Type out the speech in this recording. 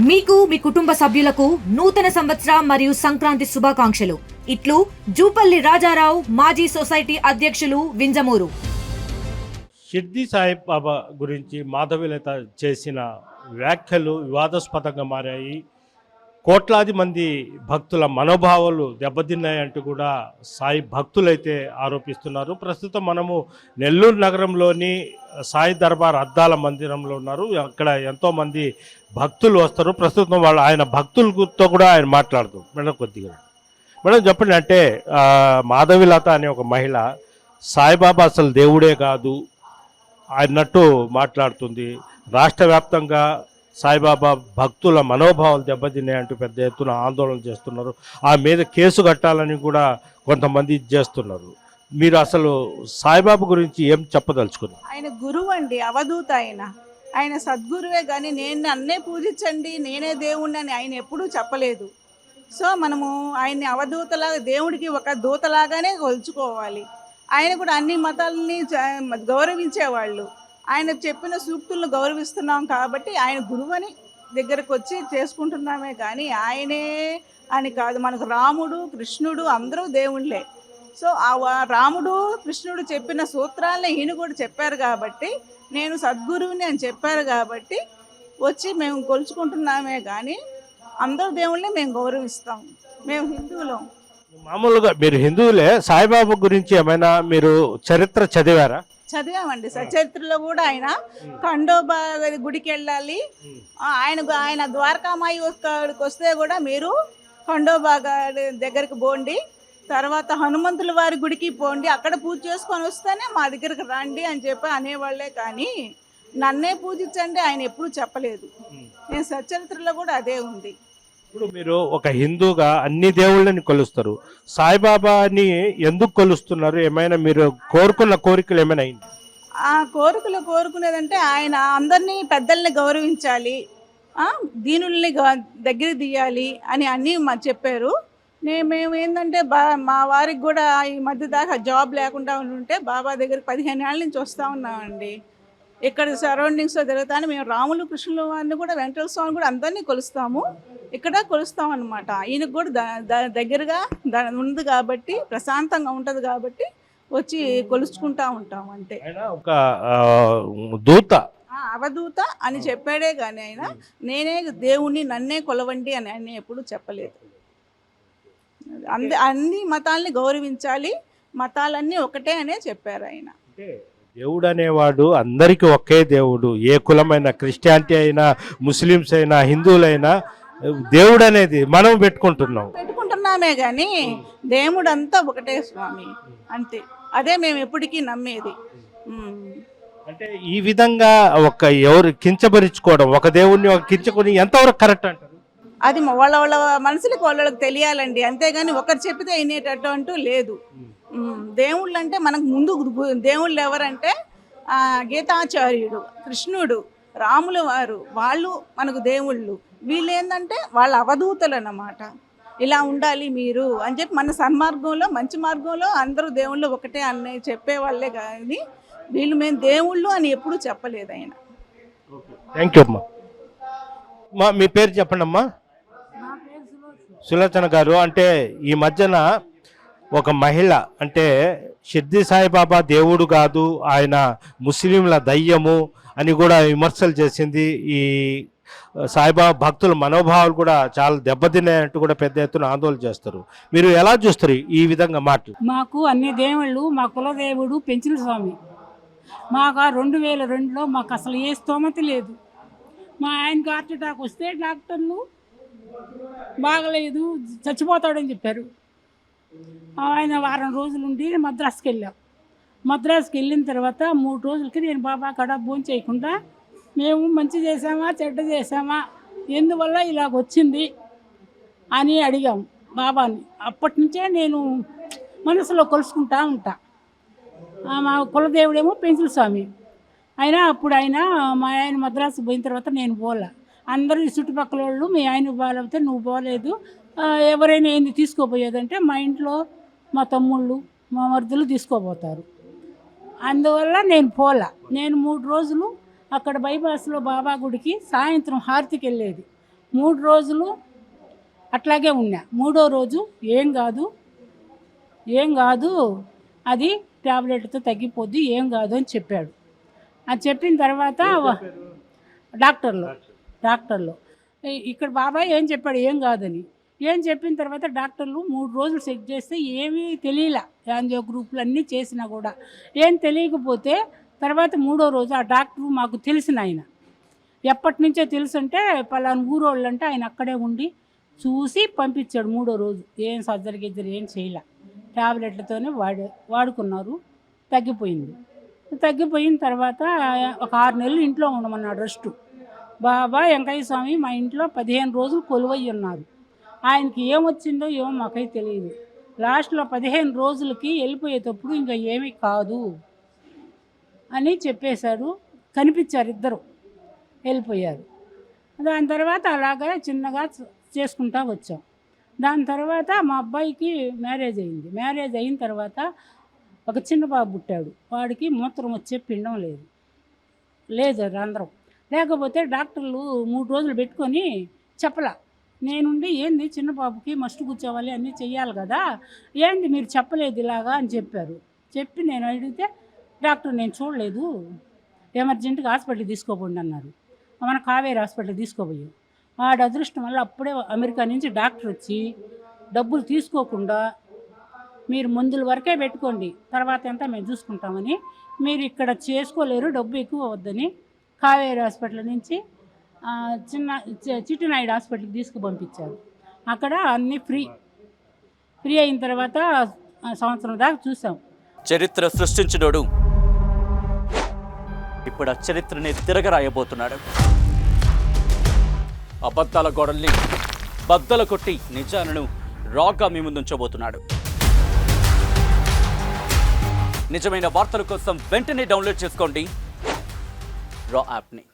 మీకు మీ కుటుంబ సభ్యులకు నూతన సంవత్సర మరియు సంక్రాంతి శుభాకాంక్షలు. ఇట్లు జూపల్లి రాజారావు, మాజీ సొసైటీ అధ్యక్షులు, వింజమూరు. షిర్డీ సాయిబాబా గురించి మాధవీలత చేసిన వ్యాఖ్యలు వివాదాస్పదంగా మారాయి. కోట్లాది మంది భక్తుల మనోభావాలు దెబ్బతిన్నాయంటూ కూడా సాయి భక్తులైతే ఆరోపిస్తున్నారు. ప్రస్తుతం మనము నెల్లూరు నగరంలోని సాయి దర్బార్ అద్దాల మందిరంలో ఉన్నారు. అక్కడ ఎంతోమంది భక్తులు వస్తారు. ప్రస్తుతం ఆయన భక్తులతో కూడా ఆయన మాట్లాడుతూ మేడం మేడం చెప్పండి, అంటే మాధవీలత అనే ఒక మహిళ సాయిబాబా అసలు దేవుడే కాదు అన్నట్టు మాట్లాడుతుంది. రాష్ట్ర వ్యాప్తంగా సాయిబాబా భక్తుల మనోభావాలు దెబ్బతిన్నాయంటూ పెద్ద ఎత్తున ఆందోళన చేస్తున్నారు. ఆ మీద కేసు కట్టాలని కూడా కొంతమంది చేస్తున్నారు. మీరు అసలు సాయిబాబా గురించి ఏం చెప్పదలుచుకున్నారు? ఆయన గురువు అండి, అవధూత. ఆయన సద్గురువే, కానీ నేను నన్నే పూజించండి, నేనే దేవుణ్ణి అని ఆయన ఎప్పుడూ చెప్పలేదు. సో మనము ఆయన్ని అవధూతలాగా, దేవుడికి ఒక దూతలాగానే కొలుచుకోవాలి. ఆయన కూడా అన్ని మతాలని గౌరవించేవాళ్ళు. ఆయన చెప్పిన సూక్తులను గౌరవిస్తున్నాం కాబట్టి ఆయన గురువని దగ్గరకు వచ్చి చేసుకుంటున్నామే, కానీ ఆయనే అని కాదు. మనకు రాముడు, కృష్ణుడు అందరూ దేవుళ్ళే. సో ఆ రాముడు, కృష్ణుడు చెప్పిన సూత్రాలని ఈయన కూడా చెప్పారు కాబట్టి, నేను సద్గురువుని అని చెప్పారు కాబట్టి వచ్చి మేము కొలుచుకుంటున్నామే, కానీ అందరూ దేవుళ్ళని మేము గౌరవిస్తాం. మేము హిందువులం. మామూలుగా మీరు హిందువులే, సాయిబాబా గురించి ఏమైనా మీరు చరిత్ర చదివారా? చదివామండి. సచరిత్రలో కూడా ఆయన ఖండోబా గుడికి వెళ్ళాలి, ఆయన ద్వారకామాయి వస్తే కూడా మీరు ఖండోబా దగ్గరికి పోండి, తర్వాత హనుమంతుల వారి గుడికి పోండి, అక్కడ పూజ చేసుకొని వస్తేనే మా దగ్గరికి రండి అని చెప్పి అనేవాళ్లే, కానీ నన్నే పూజించండి ఆయన ఎప్పుడూ చెప్పలేదు. నేను సచరిత్రలో కూడా అదే ఉంది. ఇప్పుడు మీరు ఒక హిందూగా అన్ని దేవుళ్ళని కొలుస్తారు, సాయిబాబాని ఎందుకు కొలుస్తున్నారు? ఏమైనా మీరు కోరుకున్న కోరికలు ఏమైనా అయింది? ఆ కోరికలు కోరుకునేదంటే ఆయన అందరినీ పెద్దల్ని గౌరవించాలి, దీనుల్ని దగ్గర తీయాలి అని అన్నీ చెప్పారు. మేము ఏంటంటే మా వారికి కూడా ఈ మధ్య దాకా జాబ్ లేకుండా ఉంటే బాబా దగ్గరికి 15 ఏళ్ళ నుంచి వస్తూ ఉన్నామండి. ఇక్కడ సరౌండింగ్స్లో తిరుగుతాను. మేము రాములు, కృష్ణుల వారిని కూడా, వెంకటేశ్వర స్వామిని కూడా అందరినీ కొలుస్తాము. ఇక్కడ కొలుస్తాం అనమాట. ఈయనకు కూడా దగ్గరగా ఉంది కాబట్టి, ప్రశాంతంగా ఉంటుంది కాబట్టి వచ్చి కొలుచుకుంటా ఉంటాం అంతే. ఒక దూత, అవధూత అని చెప్పాడే కానీ ఆయన నేనే దేవుణ్ణి, నన్నే కొలవండి అని ఆయన ఎప్పుడు చెప్పలేదు. అన్ని మతాల్ని గౌరవించాలి, మతాలన్నీ ఒకటే అనే చెప్పారు ఆయన. దేవుడు అనేవాడు అందరికీ ఒకే దేవుడు. ఏ కులమైనా, క్రిస్టియానిటీ అయినా, ముస్లిమ్స్ అయినా, హిందువులైనా, దేవుడు అనేది మనం పెట్టుకుంటున్నామే కానీ దేవుడు అంతా ఒకటే స్వామి, అంతే. అదే మేము ఎప్పటికీ నమ్మేది. అంటే ఈ విధంగా ఎవరు కించపరుచుకోవడం, ఒక దేవుడిని కించుకొని ఎంతవరకు కరెక్ట్ అంటారు? అది వాళ్ళ మనసులకు వాళ్ళకి తెలియాలండి, అంతేగాని ఒకరు చెప్పితే వినేటట్టు అంటూ లేదు. దేవుళ్ళు అంటే మనకు ముందు దేవుళ్ళు ఎవరంటే గీతాచార్యుడు, కృష్ణుడు, రాముల వారు, వాళ్ళు మనకు దేవుళ్ళు. వీళ్ళు ఏంటంటే వాళ్ళ అవధూతలు అన్నమాట. ఇలా ఉండాలి మీరు అని చెప్పి మన సన్మార్గంలో, మంచి మార్గంలో అందరూ దేవుళ్ళు ఒకటే అని చెప్పేవాళ్ళే, కానీ వీళ్ళు మేము దేవుళ్ళు అని ఎప్పుడూ చెప్పలేదు ఆయన. థ్యాంక్ యూ అమ్మా. మీ పేరు చెప్పండి అమ్మా. సులోచన గారు, అంటే ఈ మధ్యన ఒక మహిళ, అంటే షిర్డీ సాయిబాబా దేవుడు కాదు, ఆయన ముస్లింల దయ్యము అని కూడా విమర్శలు చేసింది. ఈ సాయిబాబా భక్తుల మనోభావాలు కూడా చాలా దెబ్బతిన్నాయంటూ కూడా పెద్ద ఎత్తున ఆందోళన చేస్తారు. మీరు ఎలా చూస్తారు ఈ విధంగా మాటలు? మాకు అన్ని దేవుళ్ళు, మా కులదేవుడు పెంచిన స్వామి. మాకు 2002లో మాకు అసలు ఏ స్తోమత లేదు. మా ఆయనకు హార్ట్ అటాక్ వస్తే డాక్టర్లు బాగలేదు, చచ్చిపోతాడని చెప్పారు. ఆయన వారం రోజులుండి మద్రాసుకి వెళ్ళాం. మద్రాసుకి వెళ్ళిన తర్వాత 3 రోజులకి నేను బాబా కాడ భోజనం చేయకుండా, మేము మంచి చేసామా చెడ్డ చేసామా, ఎందువల్ల ఇలాగ వచ్చింది అని అడిగాము బాబాని. అప్పటి నుంచే నేను మనసులో కొలుసుకుంటా ఉంటా. మా కులదేవుడేమో పెంచుల స్వామి. అప్పుడు మా ఆయన మద్రాసు పోయిన తర్వాత నేను పోలా. అందరూ ఈ చుట్టుపక్కల వాళ్ళు, మీ ఆయన బాగాలేకపోతే నువ్వు పోలేదు, ఎవరైనా ఏంది తీసుకోపోయేదంటే మా ఇంట్లో మా తమ్ముళ్ళు, మా మరుదులు తీసుకోపోతారు. అందువల్ల నేను పోలా. నేను 3 రోజులు అక్కడ బైపాస్లో బాబా గుడికి సాయంత్రం హారతికి వెళ్ళేది. 3 రోజులు అట్లాగే ఉన్నా. 3వ రోజు ఏం కాదు అది ట్యాబ్లెట్తో తగ్గిపోద్ది, ఏం కాదు అని చెప్పాడు. అది చెప్పిన తర్వాత డాక్టర్లు ఇక్కడ బాబాయ్ ఏం చెప్పాడు, ఏం కాదని. ఏం చెప్పిన తర్వాత డాక్టర్లు 3 రోజులు చెక్ చేస్తే ఏమీ తెలియలే. యాంజియో గ్రూపులు అన్నీ చేసినా కూడా ఏం తెలియకపోతే తర్వాత 3వ రోజు ఆ డాక్టరు మాకు తెలిసిన ఆయన, ఎప్పటి నుంచో తెలుసుంటే పలానా ఊరోళ్ళు అంటే ఆయన అక్కడే ఉండి చూసి పంపించాడు. 3వ రోజు ఏం సర్జరీ గిజ్జరీ ఏం చేయలే, ట్యాబ్లెట్లతోనే వాడుకున్నారు. తగ్గిపోయిన తర్వాత ఒక 6 నెలలు ఇంట్లో ఉండమన్నాడు రెస్టు. బాబా వెంకయ్య స్వామి మా ఇంట్లో 15 రోజులు కొలువై ఉన్నారు. ఆయనకి ఏమొచ్చిందో ఏమో మాకైతే తెలియదు. లాస్ట్లో 15 రోజులకి వెళ్ళిపోయేటప్పుడు ఇంకా ఏమీ కాదు అని చెప్పేశారు. కనిపించారు, ఇద్దరు వెళ్ళిపోయారు. దాని తర్వాత అలాగా చిన్నగా చేసుకుంటా వచ్చాం. దాని తర్వాత మా అబ్బాయికి మ్యారేజ్ అయింది. మ్యారేజ్ అయిన తర్వాత ఒక చిన్న బాబు పుట్టాడు. వాడికి మూత్రం వచ్చే పిండం లేదు రంధ్రం. లేకపోతే డాక్టర్లు 3 రోజులు పెట్టుకొని చెప్పలా. నేనుండి ఏంది చిన్న బాబుకి మస్ట్ కూర్చోవాలి అన్నీ చెయ్యాలి కదా, ఏంది మీరు చెప్పలేదు ఇలాగా అని చెప్పారు. చెప్పి నేను అడిగితే డాక్టర్ నేను చూడలేదు, ఎమర్జెంట్గా హాస్పిటల్కి తీసుకోపోండి అన్నారు. మన కావేరీ హాస్పిటల్కి తీసుకోపోయాం. వాడి అదృష్టం వల్ల అప్పుడే అమెరికా నుంచి డాక్టర్ వచ్చి డబ్బులు తీసుకోకుండా మీరు మందుల వరకే పెట్టుకోండి, తర్వాత ఎంత మేము చూసుకుంటామని, మీరు ఇక్కడ చేసుకోలేరు, డబ్బు ఎక్కువ వద్దని కావేరీ హాస్పిటల్ నుంచి చిట్టినాయుడు హాస్పిటల్కి తీసుకుపంపించారు. అక్కడ అన్నీ ఫ్రీ అయిన తర్వాత సంవత్సరం దాకా చూసాం. చరిత్ర సృష్టించినోడు ఇప్పుడు ఆ చరిత్రని తిరగరాయబోతున్నాడు. అబద్ధాల గోడల్ని బద్దలు కొట్టి నిజాలను రాగా మీ ముందుంచబోతున్నాడు. నిజమైన వార్తల కోసం వెంటనే డౌన్లోడ్ చేసుకోండి రా యాప్ని.